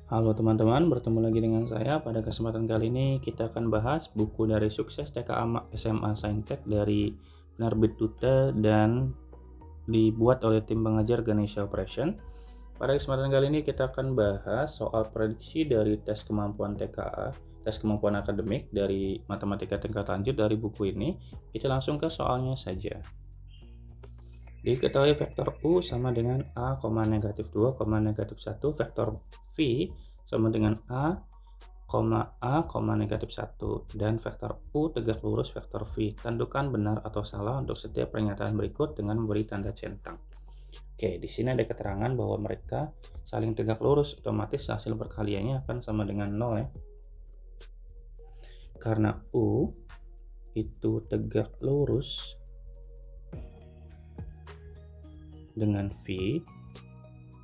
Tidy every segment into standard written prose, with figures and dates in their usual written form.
Halo teman-teman, bertemu lagi dengan saya. Pada kesempatan kali ini kita akan bahas buku dari Sukses TKA SMA Saintek dari penerbit Tute dan dibuat oleh tim pengajar Ganesha Operation. Pada kesempatan kali ini kita akan bahas soal prediksi dari tes kemampuan TKA, tes kemampuan akademik dari matematika tingkat lanjut dari buku ini. Kita langsung ke soalnya saja. Diketahui vektor U sama dengan A, negatif 2, negatif 1, vektor V sama dengan A, negatif 1, dan vektor U tegak lurus vektor V. Tentukan benar atau salah untuk setiap pernyataan berikut dengan memberi tanda centang. Oke, di sini ada keterangan bahwa mereka saling tegak lurus, otomatis hasil perkaliannya akan sama dengan 0 ya. Karena U itu tegak lurus dengan V,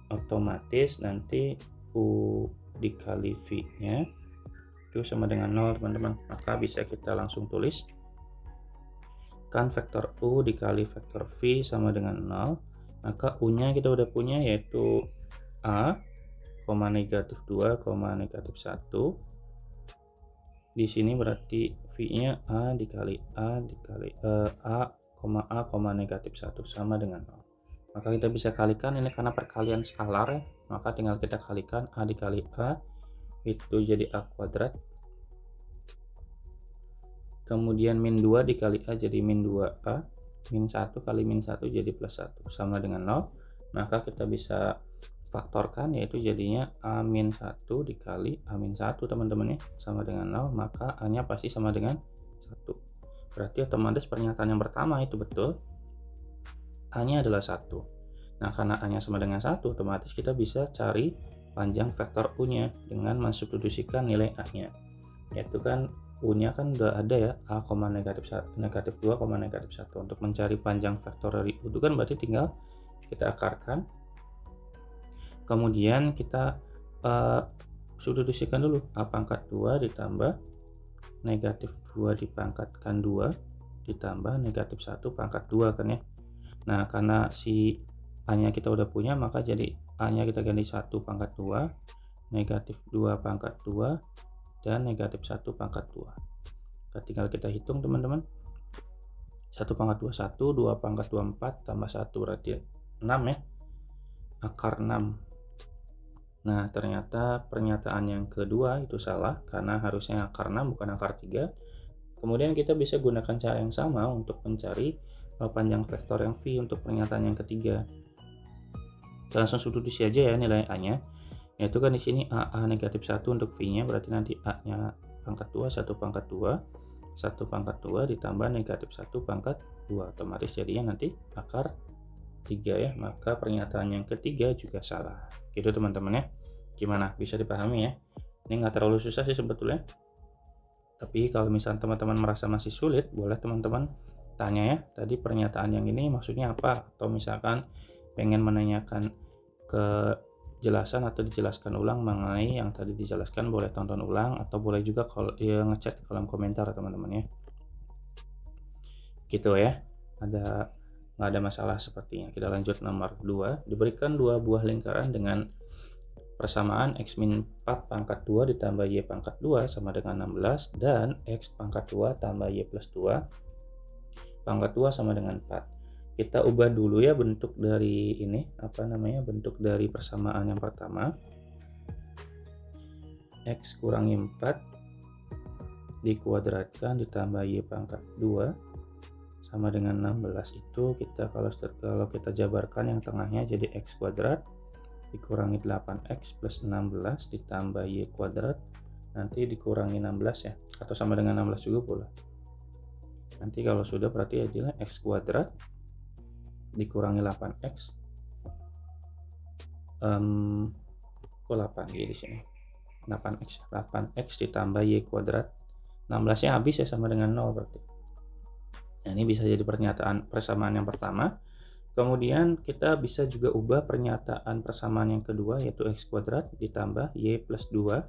otomatis nanti U dikali V-nya itu sama dengan 0 teman-teman. Maka bisa kita langsung tulis kan vektor U dikali vektor V sama dengan 0. Maka U-nya kita udah punya, yaitu A, negatif 2, negatif 1. Di sini berarti V-nya A dikali A dikali A, negatif 1 sama dengan 0. Maka kita bisa kalikan, ini karena perkalian skalar ya, maka tinggal kita kalikan A dikali A itu jadi A kuadrat, kemudian min 2 dikali A jadi min 2A, min 1 kali min 1 jadi plus 1 sama dengan 0. Maka kita bisa faktorkan, yaitu jadinya A min 1 dikali A min 1 teman-teman ya, sama dengan 0. Maka A nya pasti sama dengan 1. Berarti otomatis pernyataan yang pertama itu betul, A-nya adalah 1. Nah, karena A-nya sama dengan 1, otomatis kita bisa cari panjang vektor U-nya dengan mensubstitusikan nilai A-nya. Yaitu kan U-nya kan udah ada ya, A, negatif 1, negatif 2, negatif 1. Untuk mencari panjang vektor dari U itu kan berarti tinggal kita akarkan. Kemudian kita substitusikan dulu A pangkat 2 ditambah negatif 2 dipangkatkan 2 ditambah negatif 1 pangkat 2 kan ya. Nah, karena si A-nya kita udah punya, maka jadi A-nya kita ganti 1 pangkat 2, negatif 2 pangkat 2, dan negatif 1 pangkat 2. Tinggal kita hitung teman-teman. 1 pangkat 2, 1, 2 pangkat 2, 4, tambah 1 berarti 6 ya. Akar 6. Nah, ternyata pernyataan yang kedua itu salah, karena harusnya akar 6 bukan akar 3. Kemudian kita bisa gunakan cara yang sama untuk mencari panjang vektor yang V untuk pernyataan yang ketiga. Kita langsung substitusi aja ya nilai A-nya. Yaitu kan di sini AA negatif 1 untuk V-nya, berarti nanti A-nya pangkat 2, 1 pangkat 2, 1 pangkat 2 ditambah negatif 1 pangkat 2. Otomatis jadinya nanti akar 3 ya. Maka pernyataan yang ketiga juga salah. Gitu teman-teman ya. Gimana? Bisa dipahami ya? Ini nggak terlalu susah sih sebetulnya. Tapi kalau misalnya teman-teman merasa masih sulit, boleh teman-teman tanya ya, tadi pernyataan yang ini maksudnya apa, atau misalkan pengen menanyakan kejelasan atau dijelaskan ulang mengenai yang tadi dijelaskan, boleh tonton ulang atau boleh juga kalau ngechat di kolom komentar teman-teman ya. Gitu ya, nggak ada masalah sepertinya. Kita lanjut nomor 2. Diberikan dua buah lingkaran dengan persamaan x min 4 pangkat 2 ditambah y pangkat 2 sama dengan 16 dan x pangkat 2 tambah y plus 2 pangkat 2 sama dengan 4. Kita ubah dulu ya bentuk dari ini, bentuk dari persamaan yang pertama. X kurangi 4 dikuadratkan ditambah y pangkat 2 sama dengan 16. Itu kita kalau kita jabarkan yang tengahnya jadi x kuadrat dikurangi 8x plus 16 ditambah y kuadrat nanti dikurangi 16 ya, atau sama dengan 16 juga boleh. Nanti kalau sudah berarti jadinya x kuadrat dikurangi 8x kok 8 di sini 8x ditambah y kuadrat, 16 nya habis ya sama dengan 0 berarti. Nah, ini bisa jadi pernyataan persamaan yang pertama. Kemudian kita bisa juga ubah pernyataan persamaan yang kedua, yaitu x kuadrat ditambah y plus 2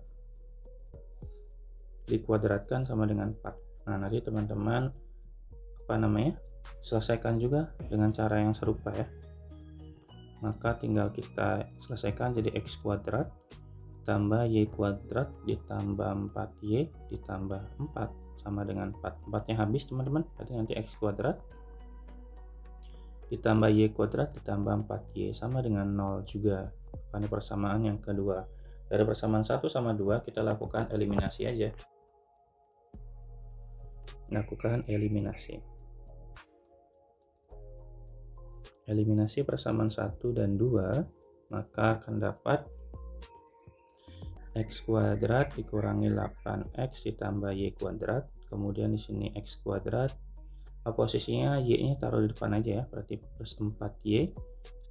dikuadratkan sama dengan 4. Nah, nanti teman-teman selesaikan juga dengan cara yang serupa ya. Maka tinggal kita selesaikan jadi x kuadrat ditambah y kuadrat ditambah 4y ditambah 4 sama dengan 4. 4-nya habis teman-teman, berarti nanti x kuadrat ditambah y kuadrat ditambah 4y sama dengan 0 juga. Ini persamaan yang kedua. Dari persamaan 1 sama 2 kita lakukan eliminasi aja. Lakukan eliminasi. Eliminasi persamaan 1 dan 2, maka akan dapat x kuadrat dikurangi 8x ditambah y kuadrat, kemudian di sini x kuadrat, posisinya y-nya taruh di depan aja ya, berarti plus 4y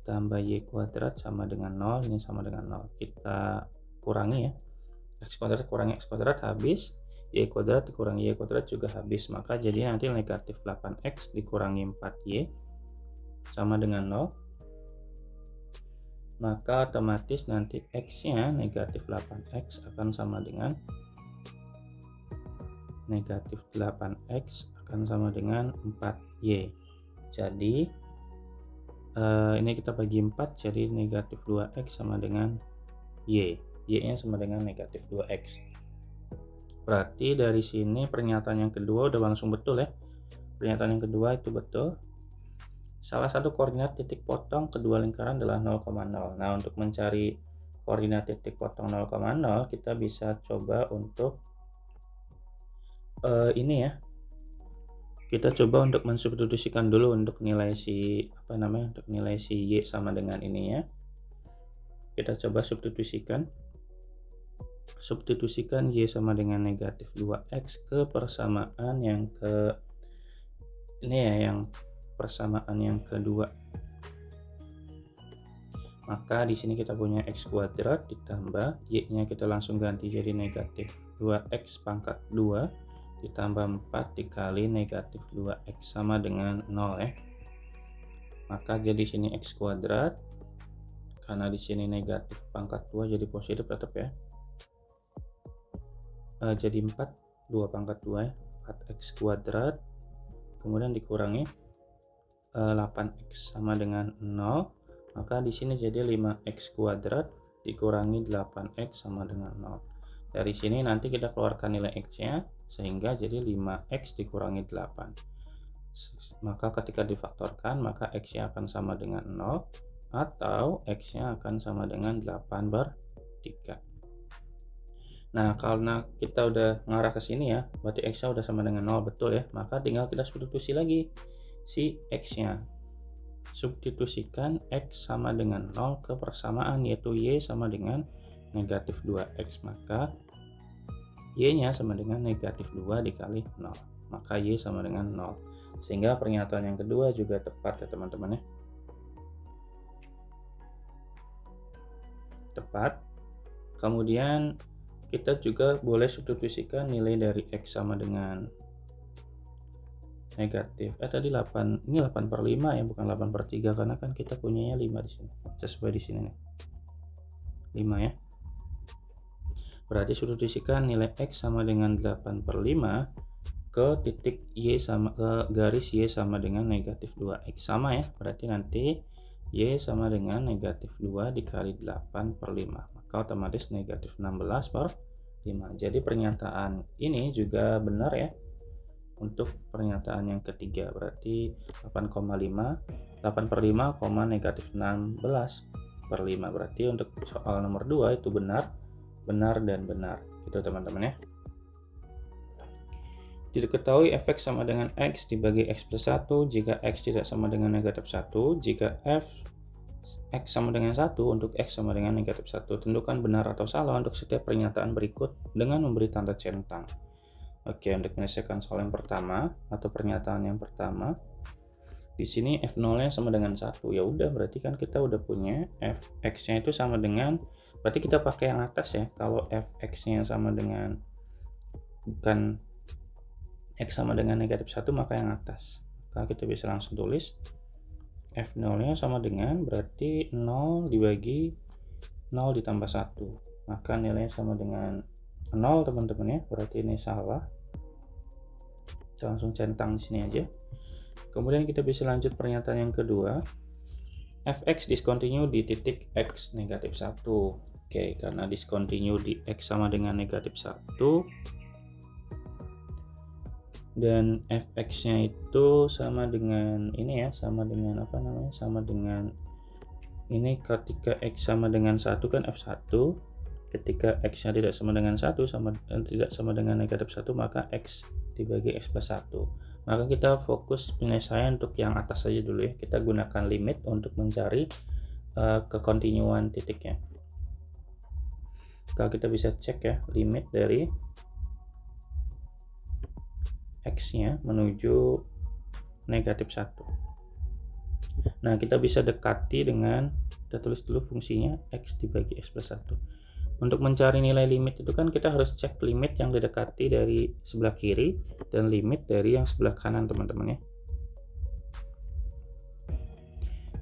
ditambah y kuadrat sama dengan 0, ini sama dengan 0. Kita kurangi ya, x kuadrat kurangi x kuadrat habis, y kuadrat dikurangi y kuadrat juga habis, maka jadi nanti negatif 8x dikurangi 4y sama dengan 0. Maka otomatis nanti x-nya negatif 8x akan sama dengan negatif 8x akan sama dengan 4y. Jadi ini kita bagi 4, jadi negatif 2x sama dengan y. Y-nya sama dengan negatif 2x. Berarti dari sini pernyataan yang kedua udah langsung betul ya. Pernyataan yang kedua itu betul. Salah satu koordinat titik potong kedua lingkaran adalah 0,0. Nah, untuk mencari koordinat titik potong 0,0 kita bisa coba untuk ini ya. Kita coba untuk mensubstitusikan dulu untuk nilai si untuk nilai si y sama dengan ini ya. Kita coba substitusikan. Substitusikan y sama dengan negatif 2x ke persamaan yang ke ini ya, yang persamaan yang kedua. Maka di sini kita punya x kuadrat ditambah y-nya kita langsung ganti jadi negatif 2x pangkat 2 ditambah 4 dikali negatif 2x sama dengan 0 ya. Maka jadi sini x kuadrat, karena di sini negatif pangkat 2 jadi positif tetap ya. Jadi 4, 2 pangkat 2 ya, 4x kuadrat kemudian dikurangi 8x sama dengan 0, maka di sini jadi 5x kuadrat dikurangi 8x sama dengan 0. Dari sini nanti kita keluarkan nilai x-nya sehingga jadi 5x dikurangi 8. Maka ketika difaktorkan maka x-nya akan sama dengan 0 atau x-nya akan sama dengan 8/3. Nah, karena kita udah ngarah ke sini ya, berarti x-nya udah sama dengan 0 betul ya, maka tinggal kita substitusi lagi si x-nya. Substitusikan x sama dengan 0 ke persamaan, yaitu y sama dengan negatif 2x, maka y-nya sama dengan negatif 2 dikali 0, maka y sama dengan 0. Sehingga pernyataan yang kedua juga tepat ya teman-teman ya. Tepat. Kemudian kita juga boleh substitusikan nilai dari x sama dengan negatif tadi 8, ini 8/5 ya, bukan 8/3 karena kan kita punyanya 5 di sini. Sesuai di sini nih. 5 ya. Berarti substitusikan nilai x sama dengan 8/5 ke titik y sama ke garis y sama dengan negatif 2x sama ya. Berarti nanti y sama dengan negatif 2 dikali 8/5. Maka otomatis negatif 16/5. Jadi pernyataan ini juga benar ya. Untuk pernyataan yang ketiga berarti 8,5 negatif 16/5. Berarti untuk soal nomor 2 itu benar dan benar gitu teman-teman ya. Diketahui f(x) sama dengan x dibagi x plus 1 jika x tidak sama dengan negatif 1, jika x sama dengan 1 untuk x sama dengan negatif 1. Tentukan benar atau salah untuk setiap pernyataan berikut dengan memberi tanda centang. Oke, untuk menyelesaikan soal yang pertama atau pernyataan yang pertama, di sini f0-nya sama dengan 1. Ya udah, berarti kan kita udah punya fx-nya itu sama dengan, berarti kita pakai yang atas ya. Kalau fx-nya sama dengan bukan x sama dengan negatif 1, maka yang atas. Maka kita bisa langsung tulis f0-nya sama dengan berarti 0 dibagi 0 ditambah 1. Maka nilainya sama dengan 0 teman-teman ya, berarti ini salah. Kita langsung centang di sini aja. Kemudian kita bisa lanjut pernyataan yang kedua. Fx discontinue di titik x negatif 1. Oke, karena discontinue di X sama dengan negatif 1 dan fx-nya itu sama dengan ini ya, sama dengan apa namanya, sama dengan ini ketika X sama dengan 1 kan F1, ketika X-nya tidak sama dengan 1 tidak sama dengan negatif 1 maka X dibagi X plus 1. Maka kita fokus penyelesaian untuk yang atas saja dulu ya, kita gunakan limit untuk mencari kekontinuan titiknya. Kalau kita bisa cek ya, limit dari X-nya menuju negatif 1. Nah, kita bisa dekati dengan, kita tulis dulu fungsinya X dibagi X plus 1. Untuk mencari nilai limit itu kan kita harus cek limit yang didekati dari sebelah kiri dan limit dari yang sebelah kanan, teman-teman ya.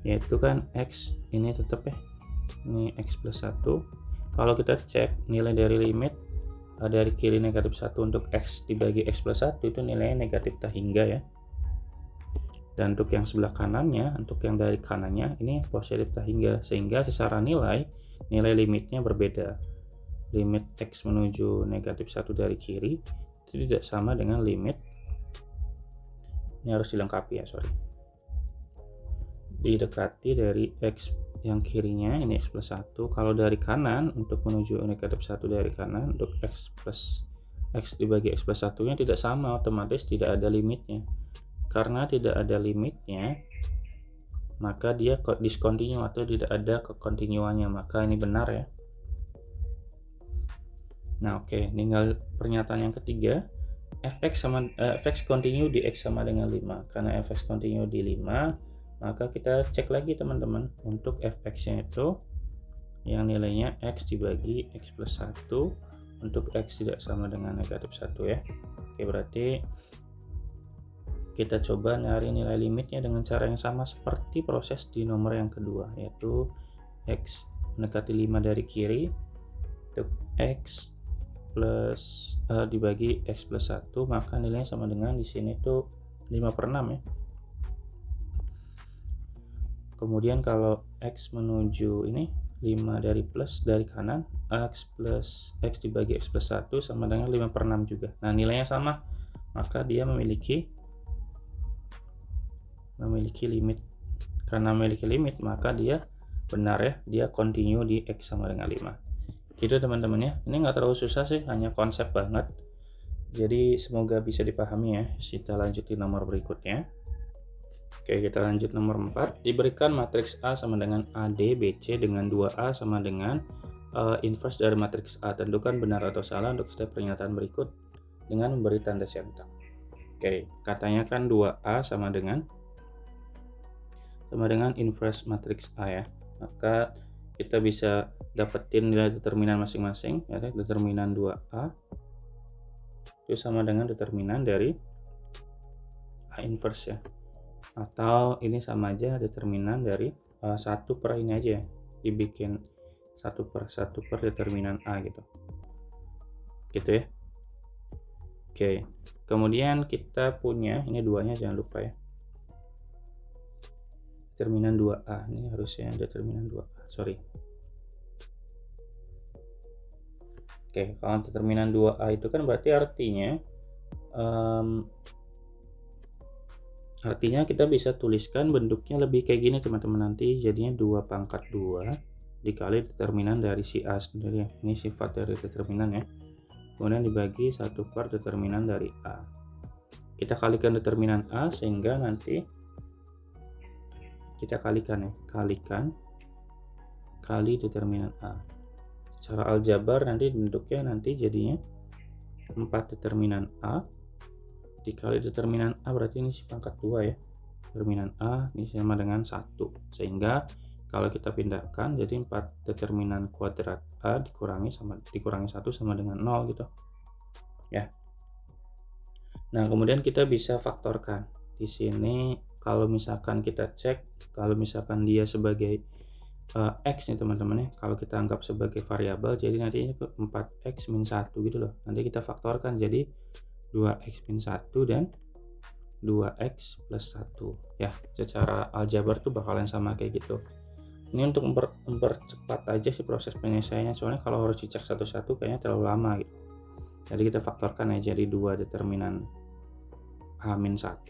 Yaitu kan X ini tetap ya, ini X plus 1. Kalau kita cek nilai dari limit dari kiri negatif 1 untuk X dibagi X plus 1 itu nilainya negatif tak hingga ya. Dan untuk yang sebelah kanannya, untuk yang dari kanannya ini positif tak hingga, sehingga secara nilai limitnya berbeda. Limit X menuju negatif 1 dari kiri itu tidak sama dengan limit, ini harus dilengkapi ya, sorry, didekati dari X yang kirinya, ini X plus 1. Kalau dari kanan untuk menuju negatif 1 dari kanan, untuk X dibagi X plus 1 nya tidak sama, otomatis tidak ada limitnya. Karena tidak ada limitnya, maka dia discontinue atau tidak ada kekontinuannya, maka ini benar ya. Nah oke, tinggal pernyataan yang ketiga, fx continue di X sama dengan 5. Karena fx continue di 5, maka kita cek lagi teman-teman untuk fx-nya itu yang nilainya X dibagi X plus 1 untuk X tidak sama dengan negatif 1 ya. Oke, berarti kita coba nyari nilai limitnya dengan cara yang sama seperti proses di nomor yang kedua, yaitu X mendekati 5 dari kiri untuk X plus dibagi X plus 1, maka nilainya sama dengan di sini tuh 5/6 ya. Kemudian kalau X menuju ini 5 dari plus dari kanan, X dibagi X plus 1 sama dengan 5/6 juga. Nah nilainya sama, maka dia memiliki limit. Karena memiliki limit, maka dia benar ya, dia continue di X sama dengan 5. Gitu teman-teman ya, ini nggak terlalu susah sih, hanya konsep banget. Jadi semoga bisa dipahami ya. Kita lanjut di nomor berikutnya. Oke, kita lanjut nomor 4. Diberikan matriks A sama dengan AD BC dengan 2A sama dengan inverse dari matriks A. Tentukan benar atau salah untuk setiap pernyataan berikut dengan memberi tanda centang. Oke, katanya kan 2A sama dengan inverse matriks A ya. Maka kita bisa dapetin nilai determinan masing-masing ya. Determinan 2A itu sama dengan determinan dari A inverse ya. Atau ini sama aja determinan dari 1 per ini aja ya, dibikin 1 per determinan A gitu ya. Oke, kemudian kita punya ini duanya, jangan lupa ya, determinan 2A ini harusnya determinan 2A, sorry. Oke, kalau determinan 2A itu kan berarti artinya kita bisa tuliskan bentuknya lebih kayak gini teman-teman, nanti jadinya 2 pangkat 2 dikali determinan dari si A sendiri ya. Ini sifat dari determinan ya, kemudian dibagi 1 per determinan dari A. Kita kalikan determinan A sehingga nanti kita kalikan kali determinan A. Secara aljabar nanti bentuknya jadinya 4 determinan A dikali determinan A, berarti ini si pangkat 2 ya. Determinan A ini sama dengan 1, sehingga kalau kita pindahkan jadi 4 determinan kuadrat A dikurangi 1 sama dengan 0 gitu ya. Nah kemudian kita bisa faktorkan di sini. Kalau misalkan kita cek, kalau misalkan dia sebagai X nih teman-teman ya, kalau kita anggap sebagai variabel, jadi nantinya 4X min 1 gitu loh. Nanti kita faktorkan jadi 2X min 1 dan 2X plus 1 ya. Secara aljabar tuh bakalan sama kayak gitu. Ini untuk mempercepat aja sih proses penyelesaiannya, soalnya kalau harus dicek satu-satu kayaknya terlalu lama gitu. Jadi kita faktorkan aja, jadi 2 determinan A-1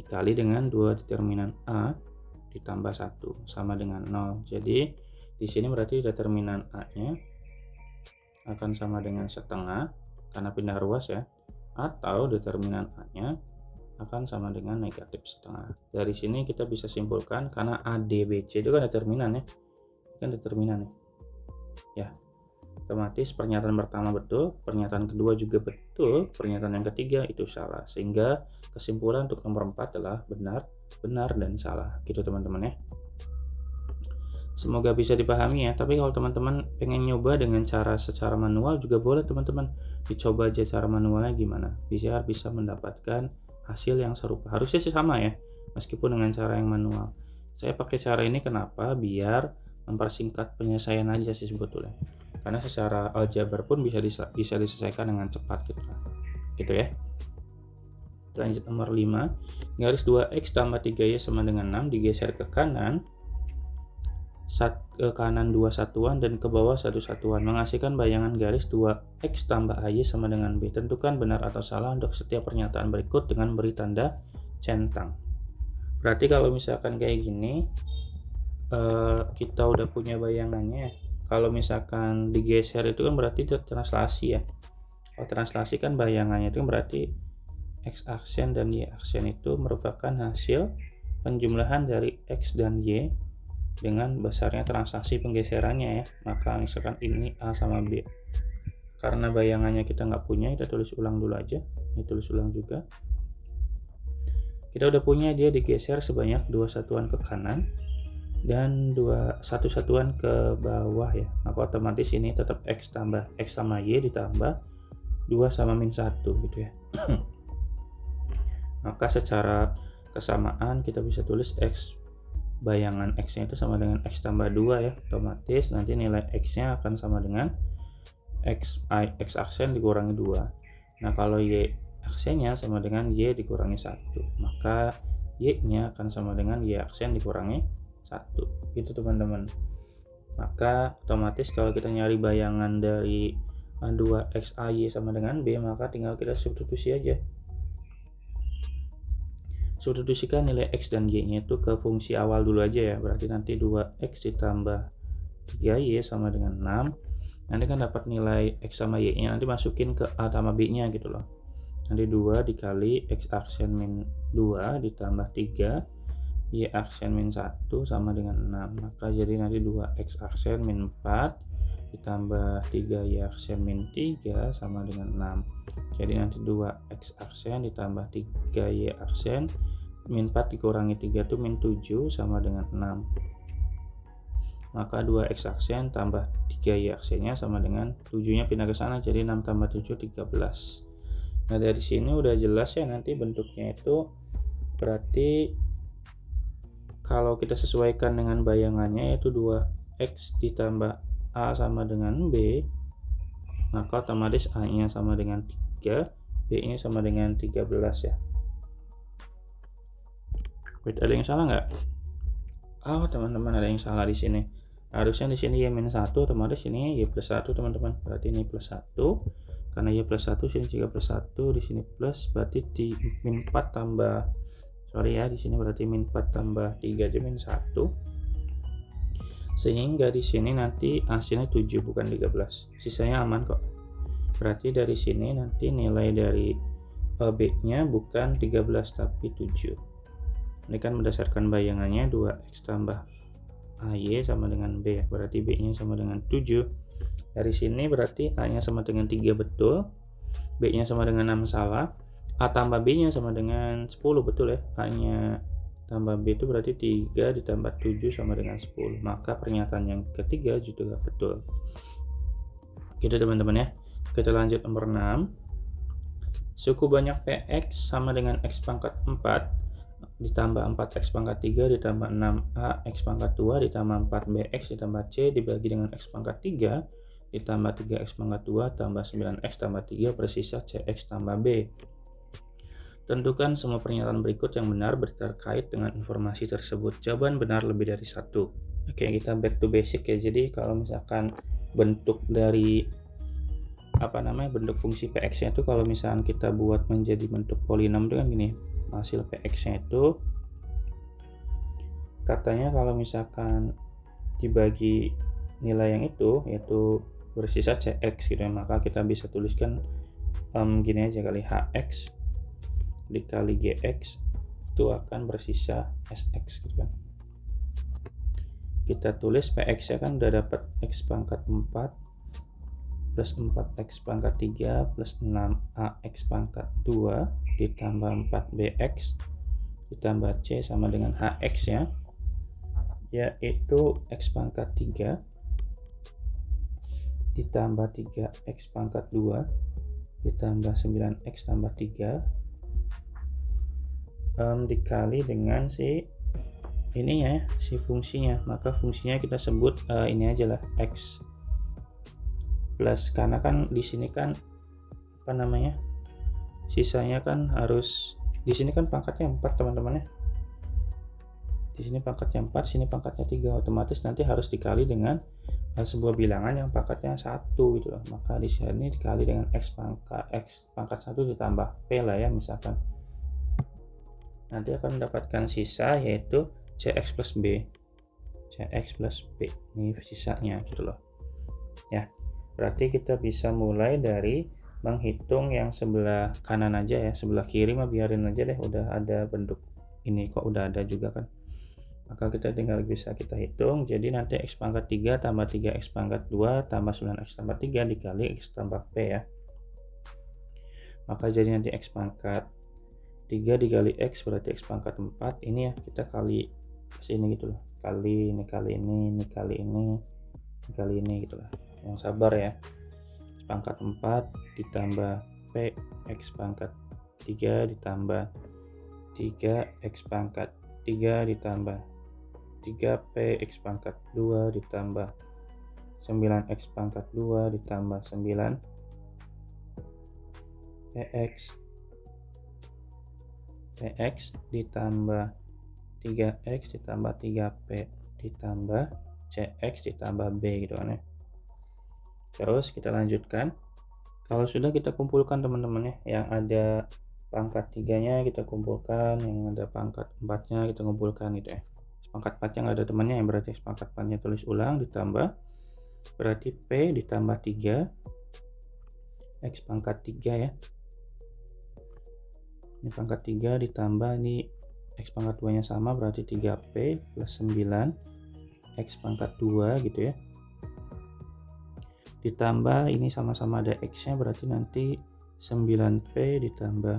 dikali dengan 2 determinan A ditambah 1 sama dengan 0. Jadi di sini berarti determinan A-nya akan sama dengan setengah karena pindah ruas ya, atau determinan A-nya akan sama dengan negatif setengah. Dari sini kita bisa simpulkan karena ADBC itu kan determinan ya, ya. Otomatis pernyataan pertama betul, pernyataan kedua juga betul, pernyataan yang ketiga itu salah. Sehingga kesimpulan untuk nomor 4 adalah benar dan salah. Gitu teman-teman ya. Semoga bisa dipahami ya. Tapi kalau teman-teman pengen nyoba dengan cara secara manual juga boleh teman-teman. Dicoba aja cara manualnya gimana. Bisa mendapatkan hasil yang serupa. Harusnya sih sama ya, meskipun dengan cara yang manual. Saya pakai cara ini kenapa? Biar mempersingkat penyelesaian aja sih sebetulnya. Karena secara aljabar pun bisa diselesaikan dengan cepat gitu ya. Lanjut nomor 5, garis 2x tambah 3y sama dengan 6 digeser ke kanan, ke kanan 2 satuan dan ke bawah 1 satuan, menghasilkan bayangan garis 2x tambah ay sama dengan b. Tentukan benar atau salah untuk setiap pernyataan berikut dengan beri tanda centang. Berarti kalau misalkan kayak gini, kita udah punya bayangannya. Kalau misalkan digeser itu kan berarti itu translasi ya. Kalau translasi kan bayangannya itu berarti x aksen dan y aksen itu merupakan hasil penjumlahan dari x dan y dengan besarnya transaksi penggeserannya ya. Maka misalkan ini A sama B. Karena bayangannya kita nggak punya, kita tulis ulang dulu aja. Ini tulis ulang juga. Kita udah punya dia digeser sebanyak 2 satuan ke kanan dan 1 satuan ke bawah ya. Maka otomatis ini tetap x tambah x sama y ditambah 2 sama min 1 gitu ya. Maka secara kesamaan kita bisa tulis x, bayangan x nya itu sama dengan x tambah 2 ya. Otomatis nanti nilai x nya akan sama dengan x aksen dikurangi 2. Nah kalau y aksennya sama dengan y dikurangi 1, maka y nya akan sama dengan y aksen dikurangi 1 gitu teman-teman. Maka otomatis kalau kita nyari bayangan dari 2x ay sama dengan b, maka tinggal kita substitusi aja. Substitusikan nilai x dan y nya itu ke fungsi awal dulu aja ya. Berarti nanti 2x ditambah 3y sama dengan 6. Nanti kan dapat nilai x sama y nya, nanti masukin ke a tambah b nya gitu loh. Nanti 2 dikali x aksen min 2 ditambah 3 y aksen min 1 sama dengan 6. Maka jadi nanti 2x aksen min 4 ditambah 3y aksen min 3 sama dengan 6. Jadi nanti 2x aksen ditambah 3y aksen min 4 dikurangi 3 itu min 7 sama dengan 6. Maka 2x aksen tambah 3y aksennya sama dengan 7 nya pindah ke sana, jadi 6 tambah 7 13. Nah dari sini udah jelas ya nanti bentuknya itu. Berarti kalau kita sesuaikan dengan bayangannya yaitu 2x ditambah a sama dengan b, maka otomatis a nya sama dengan 3, b nya sama dengan 13 ya. Wait, ada yang salah nggak? Oh teman-teman, ada yang salah di sini. Harusnya di sini y-1, otomatis ini y plus 1 teman-teman. Berarti ini plus 1, karena y plus 1 sini juga plus 1, di sini plus, berarti di min 4 tambah, sorry ya, di sini berarti min 4 tambah 3 aja min 1. Sehingga di sini nanti hasilnya 7 bukan 13. Sisanya aman kok. Berarti dari sini nanti nilai dari B-nya bukan 13 tapi 7. Ini kan berdasarkan bayangannya 2x tambah AY sama dengan B, berarti B-nya sama dengan 7. Dari sini berarti A-nya sama dengan 3 betul, B-nya sama dengan 6 salah. A tambah B-nya sama dengan 10 betul ya. A-nya tambah B itu berarti 3 ditambah 7 sama dengan 10. Maka pernyataan yang ketiga juga betul. Gitu teman-teman ya. Kita lanjut nomor 6. Suku banyak PX sama dengan X pangkat 4 ditambah 4X pangkat 3 ditambah 6A X pangkat 2 ditambah 4BX ditambah C dibagi dengan X pangkat 3 ditambah 3X pangkat 2 tambah 9X tambah 3 bersisa CX tambah B. Tentukan semua pernyataan berikut yang benar terkait dengan informasi tersebut. Jawaban benar lebih dari satu. Oke, kita back to basic ya. Jadi kalau misalkan bentuk dari bentuk fungsi px-nya itu kalau misalkan kita buat menjadi bentuk polinom itu kan gini. Hasil px-nya itu katanya kalau misalkan dibagi nilai yang itu yaitu bersisa cx gitu ya, maka kita bisa tuliskan gini aja kali, hx dikali gx itu akan bersisa sx gitu kan. Kita tulis px nya kan udah dapat x pangkat 4 plus 4x pangkat 3 plus 6ax pangkat 2 ditambah 4bx ditambah c sama dengan hx ya, yaitu x pangkat 3 ditambah 3x pangkat 2 ditambah 9x tambah 3 dikali dengan si ininya, si fungsinya. Maka fungsinya kita sebut ini aja lah, x plus, karena kan di sini kan sisanya kan harus, di sini kan pangkatnya 4 teman-teman ya. Di sini pangkatnya 4, sini pangkatnya 3, otomatis nanti harus dikali dengan sebuah bilangan yang pangkatnya 1 gitu loh. Maka di sini dikali dengan x pangkat 1 ditambah p lah ya misalkan. Nanti akan mendapatkan sisa yaitu cx plus b. Cx plus b ini sisanya gitu loh. Ya, berarti kita bisa mulai dari menghitung yang sebelah kanan aja ya. Sebelah kiri mah biarin aja deh, udah ada bentuk ini kok, udah ada juga kan. Maka kita tinggal bisa kita hitung. Jadi nanti x pangkat 3 tambah 3x pangkat 2 tambah 9x tambah 3 dikali x tambah p ya. Maka jadi nanti x pangkat 3 dikali x berarti x pangkat 4. Ini ya kita kali sini gitu loh. Kali ini kali ini, ini kali ini, ini kali ini gitu lah. Yang sabar ya. X pangkat 4 ditambah p x pangkat 3 ditambah 3x pangkat 3 ditambah 3p x pangkat 2 ditambah 9x pangkat 2 ditambah 9 px ditambah 3x ditambah 3p ditambah cx ditambah b gitu kan ya. Terus kita lanjutkan. Kalau sudah kita kumpulkan teman-teman ya, yang ada pangkat 3-nya kita kumpulkan, yang ada pangkat 4-nya kita kumpulkan gitu ya. Pangkat 4 yang ada temannya yang berarti pangkat 4-nya tulis ulang ditambah berarti p ditambah 3 x pangkat 3 ya. Ini pangkat 3 ditambah ini x pangkat 2 nya sama berarti 3p plus 9 x pangkat 2 gitu ya. Ditambah ini sama-sama ada x nya berarti nanti 9p ditambah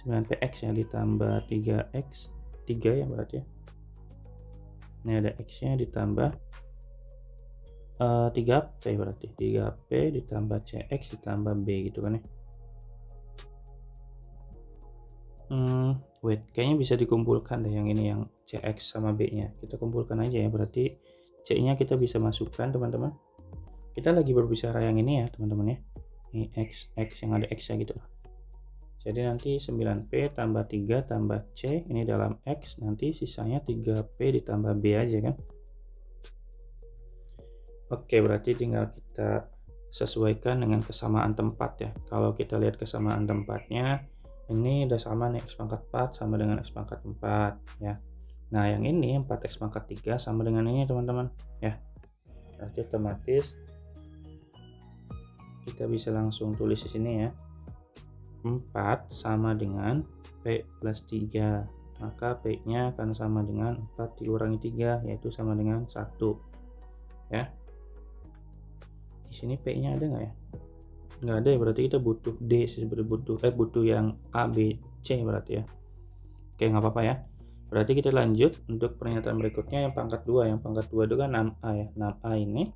9px ya ditambah 3x 3 ya berarti ya. Ini ada x nya ditambah 3p berarti 3p ditambah cx ditambah b gitu kan ya. Wait, kayaknya bisa dikumpulkan deh yang ini, yang cx sama b nya kita kumpulkan aja ya. Berarti c nya kita bisa masukkan teman-teman. Kita lagi berbicara yang ini ya teman-teman ya, ini x yang ada x nya gitu. Jadi nanti 9p tambah 3 tambah c ini dalam x, nanti sisanya 3p ditambah b aja kan. Oke, berarti tinggal kita sesuaikan dengan kesamaan tempat ya. Kalau kita lihat kesamaan tempatnya, ini udah sama nih, x pangkat 4 sama dengan x pangkat 4 ya. Nah yang ini 4x pangkat 3 sama dengan ini teman-teman ya. Berarti otomatis kita bisa langsung tulis di sini ya, 4 sama dengan p plus 3, maka p nya akan sama dengan 4 dikurangi 3 yaitu sama dengan 1 ya. Di sini p nya ada nggak ya? Nggak ada ya, berarti kita butuh D, butuh yang A, B, C berarti ya. Oke, nggak apa-apa ya. Berarti kita lanjut untuk pernyataan berikutnya yang pangkat 2. Yang pangkat 2 itu kan 6A ya. 6A ini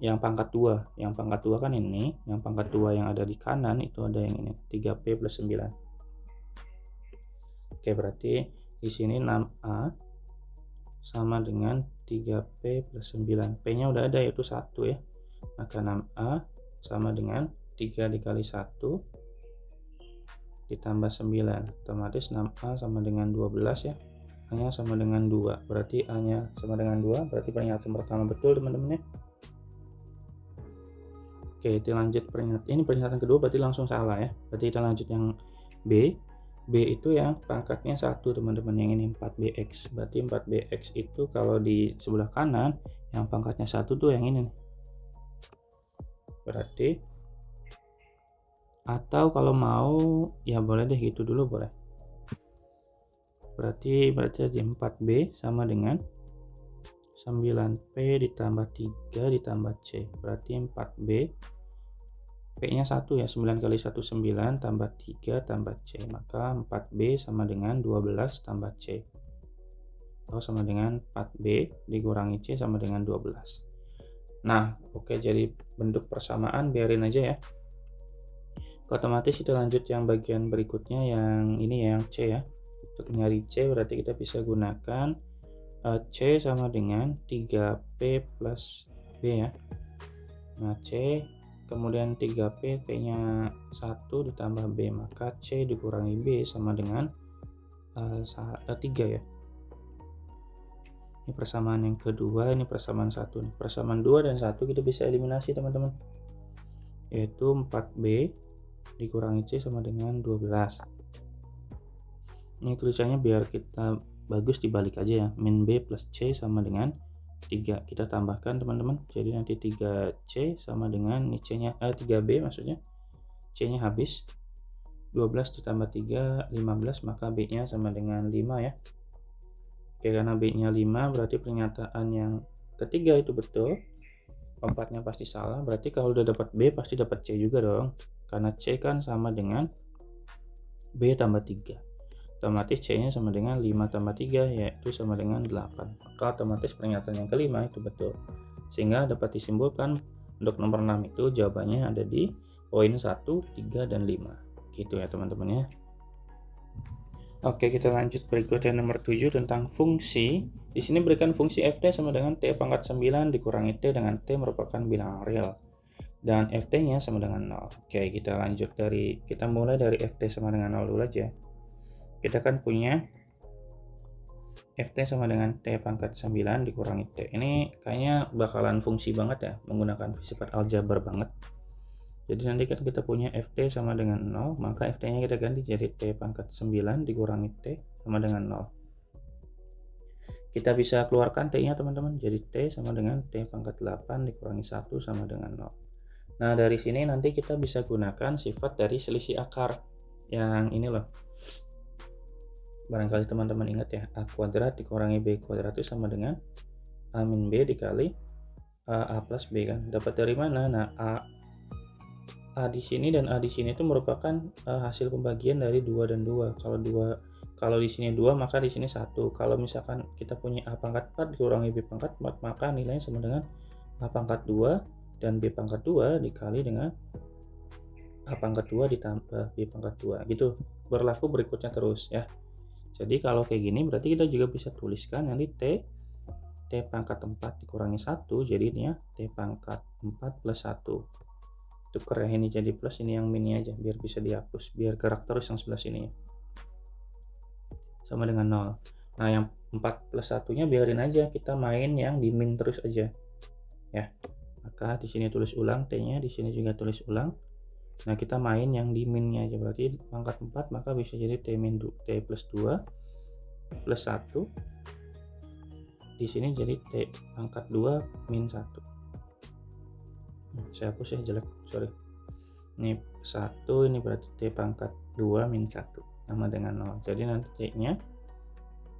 yang pangkat 2. Yang pangkat 2 kan ini. Yang pangkat 2 yang ada di kanan itu ada yang ini, 3P plus 9. Oke, berarti di sini 6A sama dengan 3P plus 9. P-nya udah ada yaitu 1 ya. Maka 6A sama dengan 3 dikali 1 ditambah 9, otomatis 6A sama dengan 12 ya. A-nya sama dengan 2, berarti A-nya sama dengan 2, berarti pernyataan pertama betul teman-teman ya. Oke, kita lanjut pernyataan kedua berarti langsung salah ya. Berarti kita lanjut yang B. B itu yang pangkatnya 1 teman-teman, yang ini 4bx. Berarti 4bx itu kalau di sebelah kanan yang pangkatnya 1 tuh yang ini nih. Berarti, atau kalau mau ya boleh deh gitu dulu boleh. Berarti aja 4b sama dengan 9p ditambah 3 ditambah c. Berarti 4b, P-nya 1 ya, 9 kali 1 9 tambah 3 tambah C, maka 4B sama dengan 12 tambah C, atau sama dengan 4B dikurangi C sama dengan 12. Nah oke, jadi bentuk persamaan biarin aja ya. Otomatis kita lanjut yang bagian berikutnya, yang ini ya, yang C ya. Untuk nyari C berarti kita bisa gunakan C sama dengan 3P plus B ya. Nah C kemudian 3P, P-nya 1 ditambah B, maka C dikurangi B sama dengan 3 ya. Ini persamaan yang kedua, ini persamaan 1. Persamaan 2 dan 1 kita bisa eliminasi teman-teman, yaitu 4B dikurangi C sama dengan 12. Ini tulisannya biar kita bagus dibalik aja ya, min B plus C sama dengan 3, kita tambahkan teman-teman, jadi nanti 3C sama dengan ini C-nya 3B maksudnya, C-nya habis, 12 ditambah 3 15, maka B-nya sama dengan 5 ya. Oke, karena B-nya 5 berarti pernyataan yang ketiga itu betul, keempatnya pasti salah. Berarti kalau udah dapat B pasti dapat C juga dong, karena C kan sama dengan B tambah 3, otomatis C-nya sama dengan 5 tambah 3, yaitu sama dengan 8. Maka otomatis pernyataan yang kelima itu betul. Sehingga dapat disimpulkan untuk nomor 6 itu jawabannya ada di poin 1, 3, dan 5. Gitu ya teman-teman ya. Oke, kita lanjut berikutnya nomor 7 tentang fungsi. Di sini berikan fungsi ft sama dengan t pangkat 9 dikurangi t dengan t merupakan bilangan real. Dan ft-nya sama dengan 0. Oke, kita mulai dari ft sama dengan 0 dulu aja. Kita kan punya ft sama dengan t pangkat 9 dikurangi t. Ini kayaknya bakalan fungsi banget ya, menggunakan sifat aljabar banget. Jadi nanti kan kita punya ft sama dengan 0, maka ft-nya kita ganti jadi t pangkat 9 dikurangi t sama dengan 0. Kita bisa keluarkan t-nya teman-teman, jadi t sama dengan t pangkat 8 dikurangi 1 sama dengan 0. Nah dari sini nanti kita bisa gunakan sifat dari selisih akar yang ini loh. Barangkali teman-teman ingat ya, a kuadrat dikurangi b kuadrat itu sama dengan a min b dikali a plus b kan. Dapat dari mana? Nah a di sini dan a di sini itu merupakan hasil pembagian dari 2 dan 2. Kalau di sini 2 maka di sini 1. Kalau misalkan kita punya a pangkat 4 dikurangi b pangkat 4, maka nilainya sama dengan a pangkat 2 dan b pangkat 2 dikali dengan a pangkat 2 ditambah b pangkat 2. Gitu. Berlaku berikutnya terus ya. Jadi kalau kayak gini berarti kita juga bisa tuliskan nanti t pangkat 4 dikurangi 1, jadi ini ya t pangkat 4 plus 1. Tuker ya, ini jadi plus, ini yang minnya aja biar bisa dihapus, biar gerak terus yang sebelah sini ya. Sama dengan 0. Nah yang 4 plus 1 nya biarin aja, kita main yang di min terus aja ya. Maka di sini tulis ulang t nya, di sini juga tulis ulang. Nah kita main yang di minnya aja, berarti pangkat 4 maka bisa jadi t plus 2 plus 1. Di sini jadi t pangkat 2 min 1. Saya hapus ya, jelek, sorry. Ini 1, ini berarti t pangkat 2 min 1 sama dengan 0. Jadi nanti t nya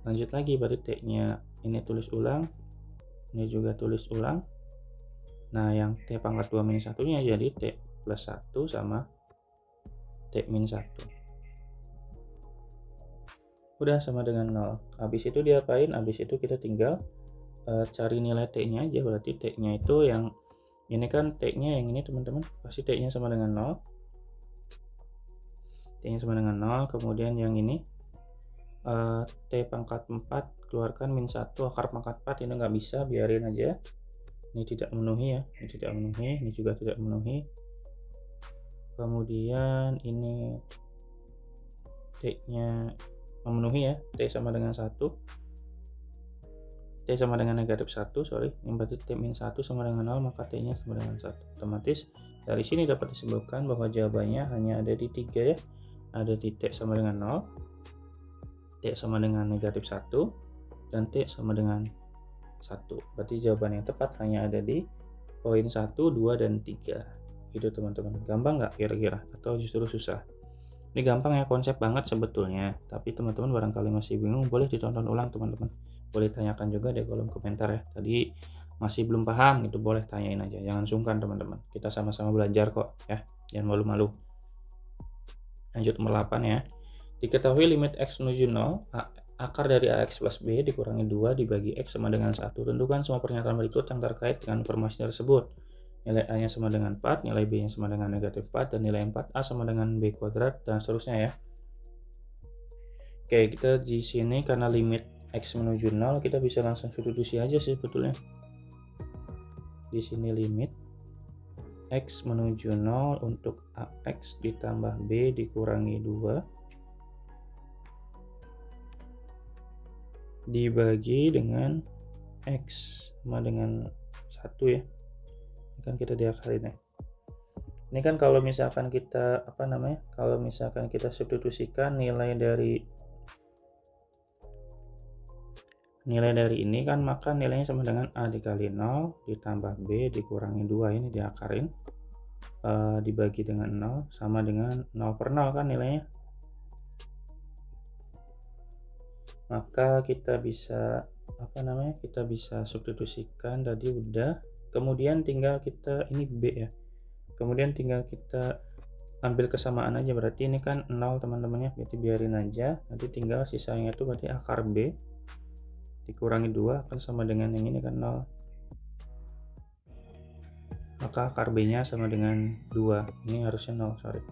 lanjut lagi, berarti t nya ini tulis ulang, ini juga tulis ulang. Nah yang t pangkat 2 min 1 nya jadi t plus 1 sama t min 1. Udah sama dengan 0. Habis itu diapain? Habis itu kita tinggal cari nilai t nya aja. Berarti t nya itu yang ini kan, t nya yang ini teman-teman, pasti t nya sama dengan 0. T nya sama dengan 0. Kemudian yang ini t pangkat 4 keluarkan min 1, akar pangkat 4 ini nggak bisa, biarin aja. Ini tidak memenuhi ya, ini tidak memenuhi, ini juga tidak memenuhi. Kemudian ini T-nya memenuhi ya, T sama dengan 1, T sama dengan negatif 1, sorry, ini berarti T min 1 sama dengan 0, maka T-nya sama dengan 1. Otomatis dari sini dapat disimpulkan bahwa jawabannya hanya ada di 3 ya, ada di T sama dengan 0, T sama dengan negatif 1, dan T sama dengan 1. Berarti jawaban yang tepat hanya ada di poin 1, 2, dan 3. Gitu teman-teman. Gampang nggak kira-kira? Atau justru susah? Ini gampang ya, konsep banget sebetulnya. Tapi teman-teman barangkali masih bingung, boleh ditonton ulang teman-teman. Boleh tanyakan juga di kolom komentar ya. Tadi masih belum paham gitu, boleh tanyain aja. Jangan sungkan teman-teman. Kita sama-sama belajar kok ya. Jangan malu-malu. Lanjut nomor 8 ya. Diketahui limit X menuju 0, akar dari AX plus B dikurangi 2 dibagi X sama dengan 1. Tentukan semua pernyataan berikut yang terkait dengan informasi tersebut. Nilai A-nya sama dengan 4, nilai B-nya sama dengan negatif 4, dan nilai 4A sama dengan B kuadrat, dan seterusnya ya. Oke, kita di sini karena limit X menuju 0, kita bisa langsung substitusi aja sih sebetulnya. Di sini limit X menuju 0 untuk AX ditambah B dikurangi 2 dibagi dengan X sama dengan 1 ya. Ini kan kita diakarin ya. Ini kan kalau misalkan kita kalau misalkan kita substitusikan nilai dari ini kan, maka nilainya sama dengan A dikali 0 ditambah B dikurangi 2, ini diakarin, dibagi dengan 0 sama dengan 0 per 0 kan nilainya. Maka kita bisa kita bisa substitusikan tadi udah, kemudian tinggal kita ini B ya, kemudian tinggal kita ambil kesamaan aja, berarti ini kan 0 teman-teman ya, berarti biarin aja, nanti tinggal sisanya itu berarti akar B dikurangi 2 akan sama dengan yang ini kan 0, maka akar B nya sama dengan 2, ini harusnya 0, sorry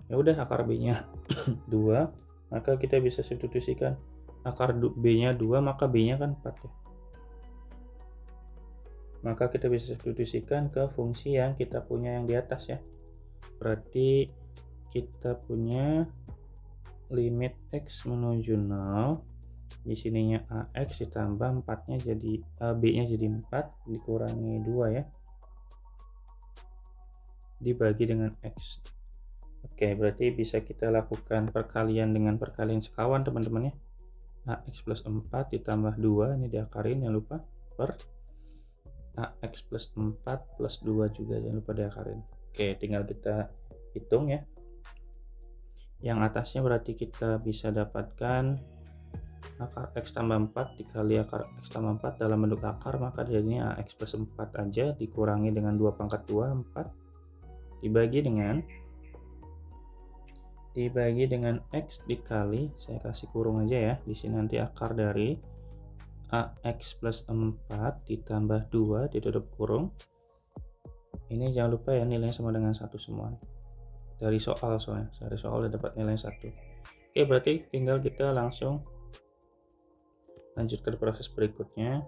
ya. Udah akar B nya 2, maka kita bisa substitusikan akar B nya 2, maka B nya kan 4 ya, maka kita bisa substitusikan ke fungsi yang kita punya yang di atas ya. Berarti kita punya limit X menuju 0, di sininya AX ditambah 4-nya jadi B-nya jadi 4 dikurangi 2 ya, dibagi dengan X. Oke, berarti bisa kita lakukan perkalian dengan perkalian sekawan teman-teman ya. AX plus 4 ditambah 2, ini diakarin jangan lupa, per AX plus 4 plus 2 juga jangan lupa diakarin. Oke, tinggal kita hitung ya. Yang atasnya berarti kita bisa dapatkan akar X tambah 4 dikali akar X tambah 4 dalam bentuk akar, maka jadinya AX plus 4 aja dikurangi dengan 2 pangkat 2, 4 dibagi dengan X dikali, saya kasih kurung aja ya, di sini nanti akar dari AX plus 4 ditambah 2 ditutup kurung. Ini jangan lupa ya, nilainya sama dengan 1 semua. Dari soal soalnya, dari soal udah dapat nilai 1. Oke, berarti tinggal kita langsung lanjut ke proses berikutnya.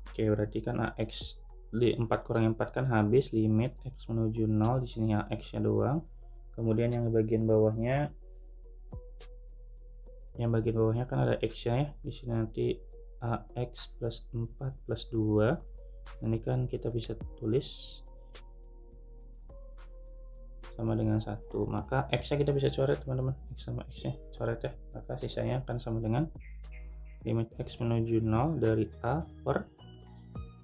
Oke, berarti kan AX 4 kurangi 4 kan habis, limit X menuju 0, di sini AX nya doang. Kemudian yang bagian bawahnya kan ada X nya ya, di sini nanti AX plus 4 plus 2, ini kan kita bisa tulis sama dengan 1, maka X nya kita bisa coret teman-teman, X sama X nya coret ya, maka sisanya akan sama dengan limit X menuju 0 dari A per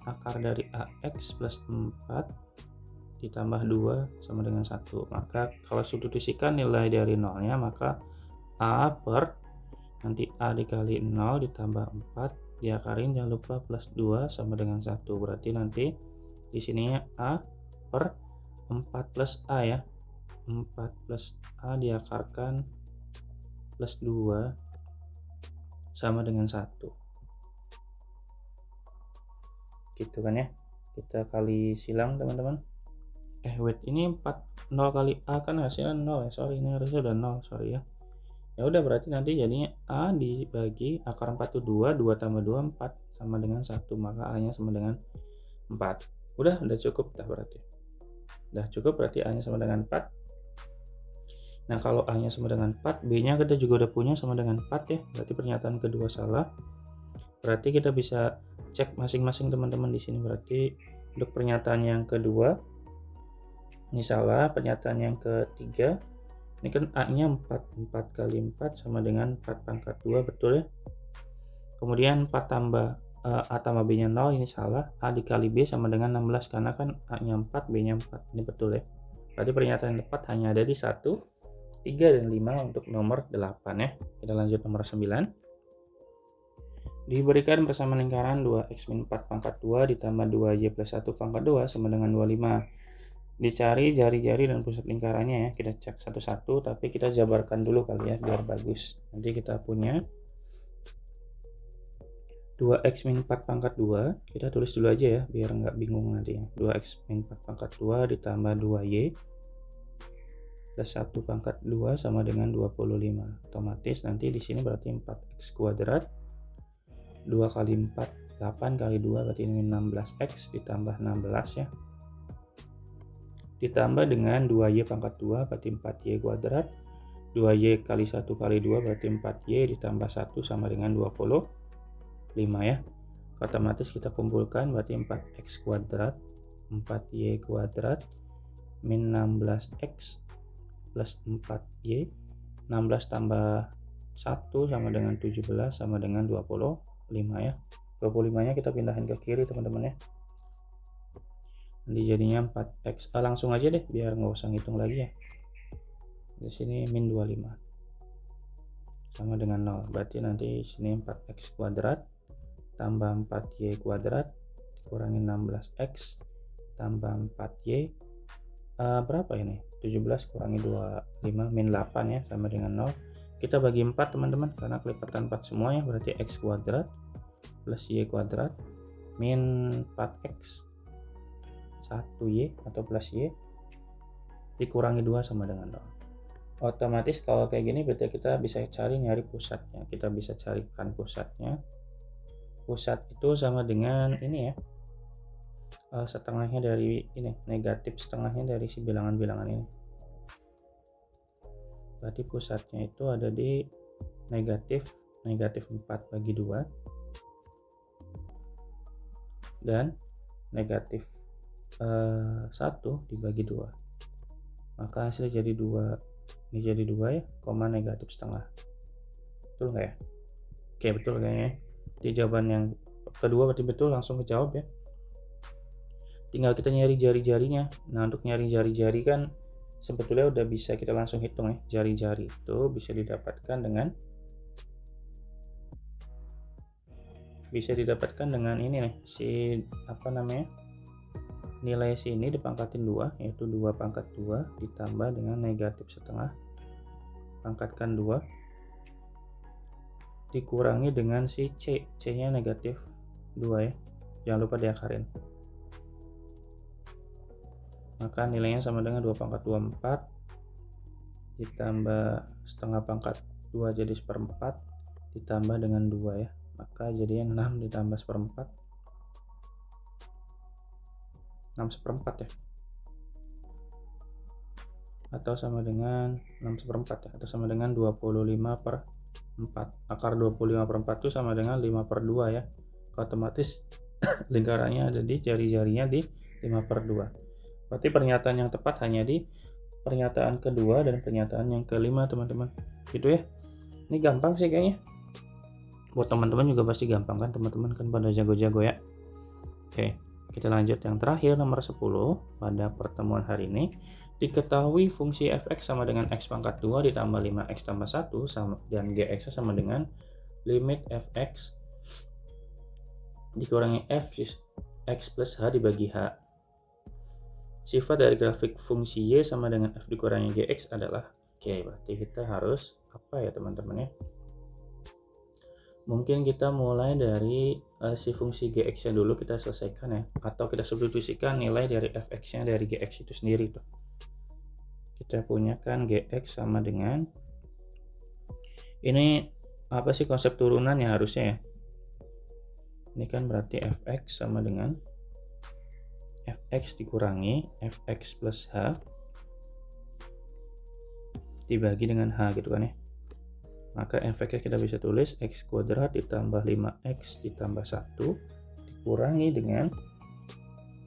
akar dari AX plus 4 ditambah 2 sama dengan 1. Maka kalau substitusikan nilai dari 0 nya, maka A per nanti A dikali 0 ditambah 4 diakarin jangan lupa plus 2 sama dengan 1. Berarti nanti di sininya A per 4 plus A ya, 4 plus A diakarkan plus 2 sama dengan 1. Gitu kan ya, kita kali silang teman-teman. Wait, ini 0 kali A kan hasilnya 0 ya, sorry, ini harusnya udah 0, sorry ya. Ya udah, berarti nanti jadinya A dibagi akar 4 itu 2 tambah 2 4 sama dengan 1, maka A nya sama dengan 4. Udah cukup dah berarti. Udah cukup, berarti A nya sama dengan 4. Nah kalau A nya sama dengan 4, B nya kita juga udah punya sama dengan 4 ya, berarti pernyataan kedua salah. Berarti kita bisa cek masing-masing teman-teman di sini. Berarti untuk pernyataan yang kedua ini salah, pernyataan yang ketiga ini kan A nya 4 kali 4 sama dengan 4 pangkat 2, betul ya. Kemudian 4 tambah A tambah B nya 0, ini salah. A dikali B sama dengan 16, karena kan A nya 4, B nya 4, ini betul ya. Berarti pernyataan yang tepat hanya ada di 1, 3, dan 5 untuk nomor 8 ya. Kita lanjut nomor 9. Diberikan persamaan lingkaran 2x-4 pangkat 2 ditambah 2y plus 1 pangkat 2 sama dengan 25. Dicari jari-jari dan pusat lingkarannya ya. Kita cek satu-satu, tapi kita jabarkan dulu kali ya biar bagus. Nanti kita punya 2x-4 pangkat 2, kita tulis dulu aja ya biar nggak bingung nanti ya. 2x-4 pangkat 2 ditambah 2y plus 1 pangkat 2 sama dengan 25. Otomatis nanti di sini berarti 4x kuadrat. 2 kali 4, 8 kali 2 berarti ini 16x ditambah 16 ya. Ditambah dengan 2y pangkat 2 berarti 4y kuadrat. 2y kali 1 kali 2 berarti 4y ditambah 1 sama dengan 25 ya. Otomatis kita kumpulkan berarti 4x kuadrat, 4y kuadrat min 16x plus 4y. 16 tambah 1 sama dengan 17 sama dengan 25 ya. 25 nya kita pindahin ke kiri teman-teman ya. Nanti jadinya 4x. Langsung aja deh biar nggak usah ngitung lagi ya. Di sini min 25 sama dengan 0. Berarti nanti sini 4x kuadrat tambah 4y kuadrat dikurangi 16x tambah 4y. Berapa ini? 17 kurangi 25 min 8 ya, sama dengan 0. Kita bagi 4 teman-teman, karena kelipatan 4 semuanya, berarti x kuadrat plus y kuadrat min 4x 1y atau plus y dikurangi 2 sama dengan 0. Otomatis kalau kayak gini berarti kita bisa nyari pusatnya. Kita bisa carikan pusatnya. Pusat itu sama dengan ini ya, setengahnya dari ini, negatif setengahnya dari si bilangan-bilangan ini. Berarti pusatnya itu ada di negatif 4 bagi 2 dan negatif 1 dibagi 2. Maka hasilnya jadi 2. Ini jadi 2 ya, koma negatif setengah. Betul nggak ya? Oke, betul kayaknya. Jadi jawaban yang kedua berarti betul, langsung kejawab ya. Tinggal kita nyari jari-jarinya. Nah untuk nyari jari-jari kan sebetulnya udah bisa kita langsung hitung ya. Jari-jari itu bisa didapatkan dengan ini nih, si apa namanya, nilai sini dipangkatin 2, yaitu 2 pangkat 2 ditambah dengan negatif setengah pangkatkan 2 dikurangi dengan si C nya negatif 2 ya, jangan lupa diakarin. Maka nilainya sama dengan 2 pangkat 2 4 ditambah setengah pangkat 2 jadi seperempat ditambah dengan 2 ya, maka jadinya 6 ditambah seperempat, 6 seperempat ya, atau sama dengan 6 seperempat ya, atau sama dengan 25/4. Akar 25/4 itu sama dengan 5/2 ya. Otomatis lingkarannya ada di jari-jarinya di 5/2. Berarti pernyataan yang tepat hanya di pernyataan kedua dan pernyataan yang kelima teman-teman. Gitu ya. Ini gampang sih kayaknya. Buat teman-teman juga pasti gampang kan, teman-teman kan pada jago-jago ya. Oke, kita lanjut yang terakhir nomor 10 pada pertemuan hari ini. Diketahui fungsi fx sama dengan x pangkat 2 ditambah 5x tambah 1 sama, dan gx sama dengan limit fx dikurangi f x plus h dibagi h. Sifat dari grafik fungsi y sama dengan f dikurangi gx adalah, oke, berarti kita harus apa ya teman-teman ya? Mungkin kita mulai dari si fungsi gx nya dulu kita selesaikan ya, atau kita substitusikan nilai dari fx nya dari gx itu sendiri tuh. Kita punya kan gx sama dengan, ini apa sih konsep turunan ya harusnya ya. Ini kan berarti fx sama dengan fx dikurangi fx plus h dibagi dengan h gitu kan ya. Maka fx kita bisa tulis x kuadrat ditambah 5x ditambah 1 dikurangi dengan,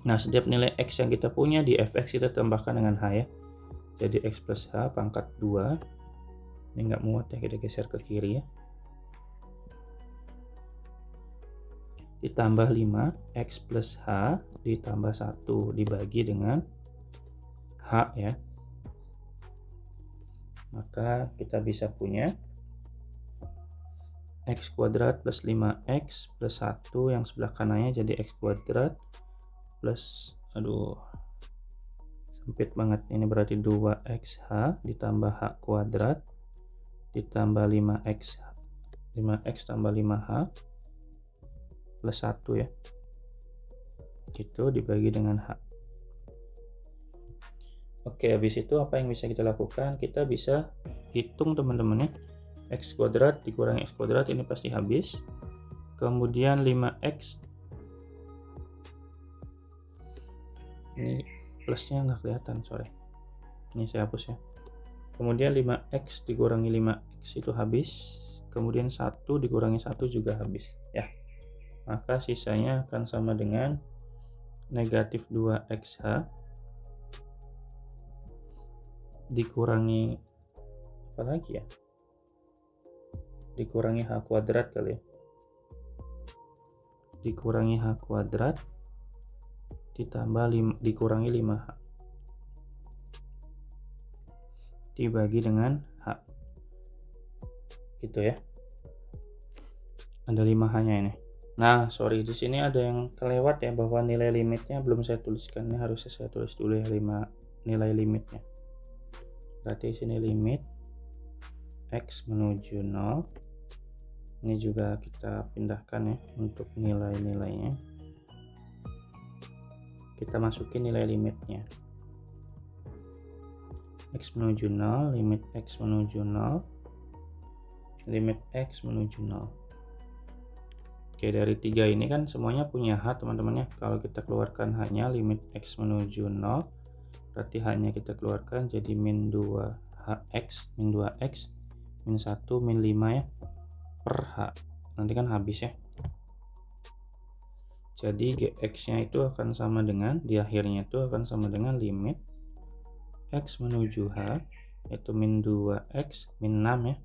nah setiap nilai x yang kita punya di fx kita tambahkan dengan h ya. Jadi x plus h pangkat 2. Ini nggak muat ya, kita geser ke kiri ya. Ditambah 5 x plus h ditambah 1 dibagi dengan h ya. Maka kita bisa punya x kuadrat plus 5x plus 1 yang sebelah kanannya jadi x kuadrat plus, aduh sempit banget ini, berarti 2xh ditambah h kuadrat ditambah 5x tambah 5h plus 1 ya, gitu dibagi dengan h. Oke, habis itu apa yang bisa kita lakukan? Kita bisa hitung teman-teman ya. X kuadrat dikurangi x kuadrat ini pasti habis. Kemudian 5x, ini plusnya nggak kelihatan, sorry, ini saya hapus ya. Kemudian 5x dikurangi 5x itu habis. Kemudian 1 dikurangi 1 juga habis ya. Maka sisanya akan sama dengan negatif 2xh dikurangi apa lagi ya, dikurangi h kuadrat kali ya, dikurangi h kuadrat ditambah dikurangi 5h dibagi dengan h, gitu ya. Ada 5h nya ini. Nah sorry, di sini ada yang kelewat ya, bahwa nilai limitnya belum saya tuliskan. Ini harusnya saya tulis dulu ya, 5 nilai limitnya. Berarti sini limit x menuju 0. Ini juga kita pindahkan ya untuk nilai-nilainya. Kita masukin nilai limitnya. X menuju 0, limit x menuju 0, limit x menuju 0. Oke, dari 3 ini kan semuanya punya h teman-teman ya. Kalau kita keluarkan h-nya limit x menuju 0, berarti h-nya kita keluarkan jadi min 2hx, min 2x, min 1, min 5 ya, per h. Nanti kan habis ya. Jadi gx-nya itu akan sama dengan, di akhirnya itu akan sama dengan limit x menuju h, yaitu min 2x, min 6 ya.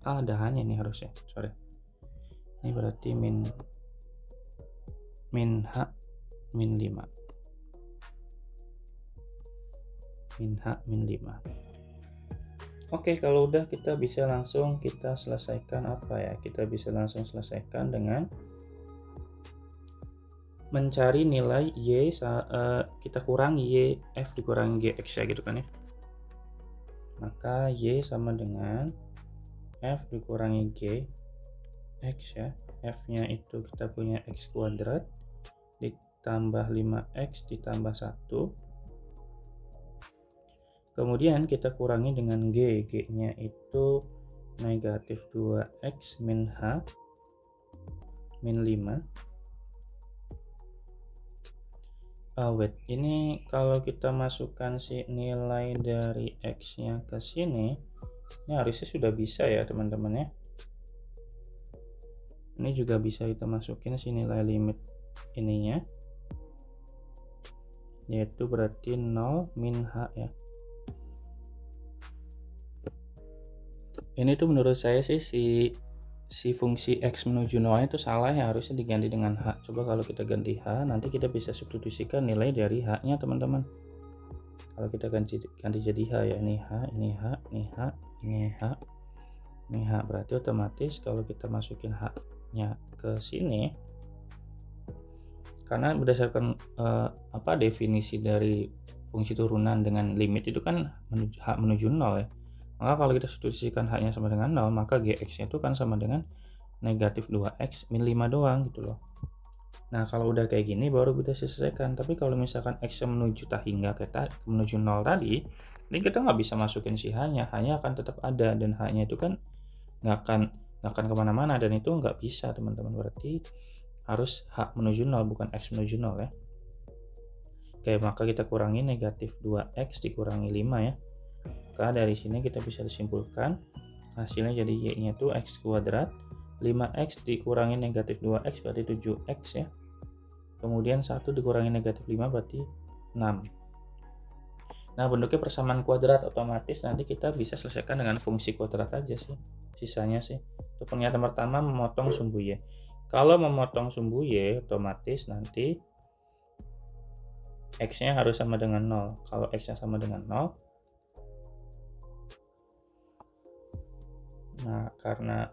Ada h-nya ini harusnya, sorry. Ini berarti min h, min 5. Min h, min 5. Oke, kalau udah kita bisa langsung kita selesaikan apa ya? Kita bisa langsung selesaikan dengan mencari nilai y, kita kurangi y, f dikurangi gx ya gitu kan ya. Maka y sama dengan f dikurangi g x ya. F nya itu kita punya x kuadrat ditambah 5x ditambah 1. Kemudian kita kurangi dengan g, g nya itu negatif 2x min h min 5. Wait, ini kalau kita masukkan si nilai dari x nya ke sini, ini harusnya sudah bisa ya teman-teman ya. Ini juga bisa kita masukin si nilai limit ininya, yaitu berarti 0 min h ya. Ini tuh menurut saya sih si fungsi x menuju 0 itu salah ya, harusnya diganti dengan h. Coba kalau kita ganti h, nanti kita bisa substitusikan nilai dari h nya teman-teman. Kalau kita ganti jadi h ya, ini h, ini h, ini h, ini h, ini h, berarti otomatis kalau kita masukin h nya ke sini, karena berdasarkan definisi dari fungsi turunan dengan limit itu kan h menuju 0 ya. Maka kalau kita substitusikan h nya sama dengan 0, maka gx nya itu kan sama dengan negatif 2x min 5 doang gitu loh. Nah kalau udah kayak gini baru kita selesaikan. Tapi kalau misalkan x nya menuju hingga kita menuju 0 tadi, ini kita nggak bisa masukin si h nya akan tetap ada, dan h nya itu kan nggak akan kemana-mana, dan itu nggak bisa teman-teman. Berarti h harus H menuju 0 bukan X menuju 0 ya. Oke, maka kita kurangi negatif 2X dikurangi 5 ya. Maka dari sini kita bisa disimpulkan hasilnya jadi Y-nya itu X kuadrat. 5X dikurangi negatif 2X berarti 7X ya. Kemudian 1 dikurangi negatif 5 berarti 6. Nah, bentuknya persamaan kuadrat, otomatis nanti kita bisa selesaikan dengan fungsi kuadrat aja sih. Sisanya sih. Untuk pernyataan pertama memotong sumbu Y. Kalau memotong sumbu Y, otomatis nanti X-nya harus sama dengan 0. Kalau X-nya sama dengan 0, nah karena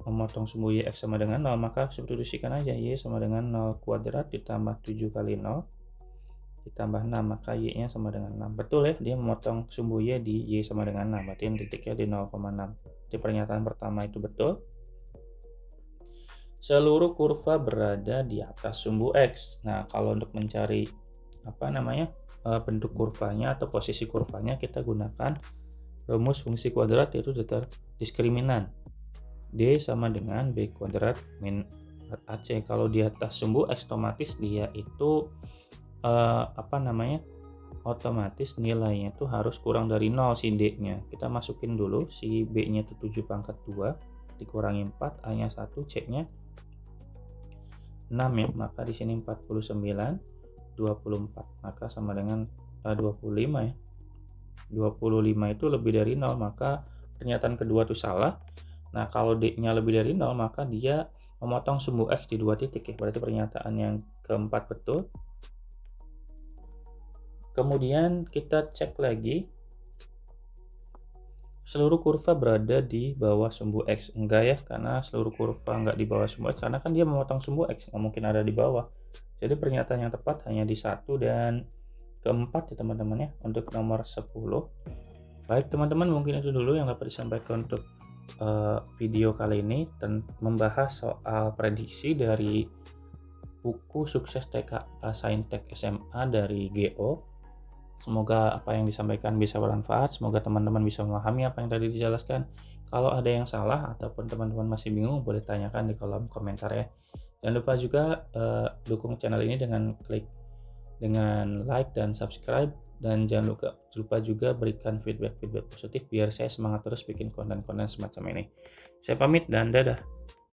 memotong sumbu Y X sama dengan 0, maka substitusikan aja Y sama dengan 0 kuadrat ditambah 7 kali 0 ditambah 6, maka Y-nya sama dengan 6. Betul ya, dia memotong sumbu Y di Y sama dengan 6, berarti titiknya di 0,6. Jadi pernyataan pertama itu betul. Seluruh kurva berada di atas sumbu X. Nah, kalau untuk mencari bentuk kurvanya atau posisi kurvanya, kita gunakan rumus fungsi kuadrat, yaitu diskriminan. D sama dengan B kuadrat min AC. Kalau di atas sumbu X, otomatis dia itu otomatis nilainya itu harus kurang dari 0 si D-nya. Kita masukin dulu si B-nya itu 7 pangkat 2 dikurangi 4, A-nya 1, C-nya 6 ya. Maka di sini 49, 24, maka sama dengan 25 ya. 25 itu lebih dari 0, maka pernyataan kedua itu salah. Nah, kalau D-nya lebih dari 0, maka dia memotong sumbu X di 2 titik ya. Berarti pernyataan yang keempat betul. Kemudian kita cek lagi, seluruh kurva berada di bawah sumbu X. Enggak ya, karena seluruh kurva enggak di bawah sumbu X, karena kan dia memotong sumbu X, nggak mungkin ada di bawah. Jadi pernyataan yang tepat hanya di 1 dan keempat ya teman-teman ya, untuk nomor 10. Baik teman-teman, mungkin itu dulu yang dapat disampaikan untuk video kali ini, dan membahas soal prediksi dari buku Sukses TKA Saintek SMA dari GO. Semoga apa yang disampaikan bisa bermanfaat, semoga teman-teman bisa memahami apa yang tadi dijelaskan. Kalau ada yang salah ataupun teman-teman masih bingung, boleh tanyakan di kolom komentar ya. Jangan lupa juga dukung channel ini dengan like dan subscribe, dan jangan lupa juga berikan feedback positif biar saya semangat terus bikin konten-konten semacam ini. Saya pamit dan dadah.